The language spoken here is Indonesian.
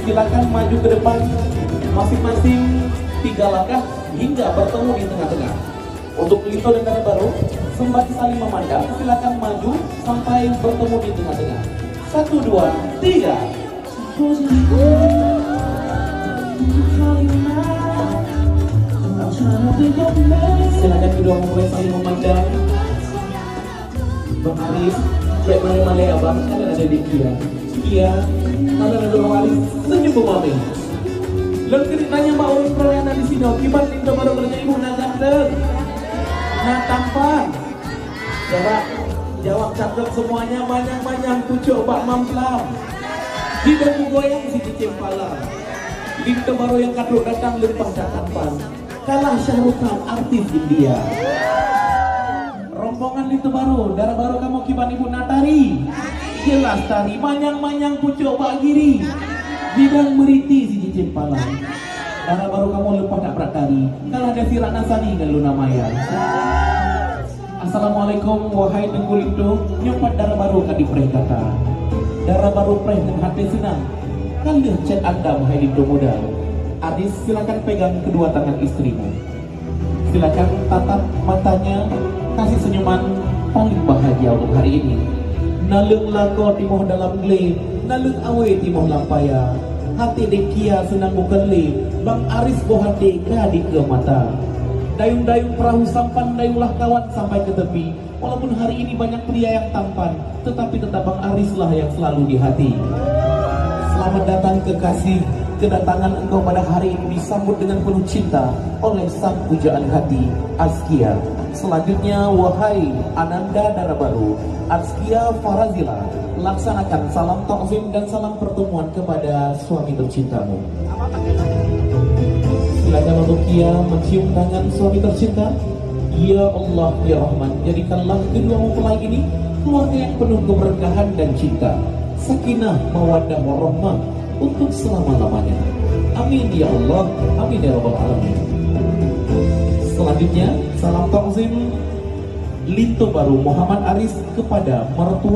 Silakan maju ke depan masing-masing 3 langkah hingga bertemu di tengah-tengah. Untuk Lito dan Dara Baru, sembari saling memandang, silakan maju sampai bertemu di tengah-tengah. 1, 2, 3. Silakan kedua mempelai saling memandang. Bang Aris, baik male-male abang, kalian ada di Kia. Kia, kalian ada Bang Aris, senyum Bu Mami. Lalu kita tanya Mbak Urus perayaan di sini, kibat Lito Baru kerja ibu nak ganteng, nak tampan. Jawab cakap semuanya, banyak-banyak pucuk Pak Mamslam. Di dagu goyang si cicim pala. Lito Baru yang kaduk datang lempah tampan. Kalah Syahrukan artis India. Rombongan Lito Baru, Dara Baru kamu kiban ibu Natari. Jelas tari, manyang-manyang pucuk Pak Giri. Bidang meriti si cicim pala. Dara Baru kamu lepas nak beratari. Kalah ada si Ratna Sani dan Luna Maya. Assalamualaikum wahai Tengku Lito. Nyumpat Dara Baru kadi preh kata. Dara Baru preh dengan hati senang. Kalih chat anda wahai Lito muda. Adis silakan pegang kedua tangan istrimu. Silakan tatap matanya, kasih senyuman paling bahagia untuk hari ini. Nalung lako timoh dalam gele, nalung awe timoh lampaya. Hati dekia senang bukan le, Bang Aris bohade kadi ke mata. Dayung-dayung perahu sampan, dayunglah kawan sampai ke tepi. Walaupun hari ini banyak pria yang tampan, tetapi tetap Bang Aris lah yang selalu di hati. Selamat datang kekasih. Kedatangan engkau pada hari ini disambut dengan penuh cinta oleh sang pujaan hati Azkia. Selanjutnya wahai Ananda Dara Baru, Azkia Farazila, laksanakan salam takzim dan salam pertemuan kepada suami tercintamu. Silakan untuk Kia mencium tangan suami tercinta. Ya Allah ya Rahman, jadikanlah kedua mempelai ini keluarga yang penuh keberkahan dan cinta, sakinah mawaddah warahmah untuk selama-lamanya. Amin ya Allah, amin ya Rabbal Alamin. Selanjutnya salam takzim Lito Baru Muhammad Aris kepada mertua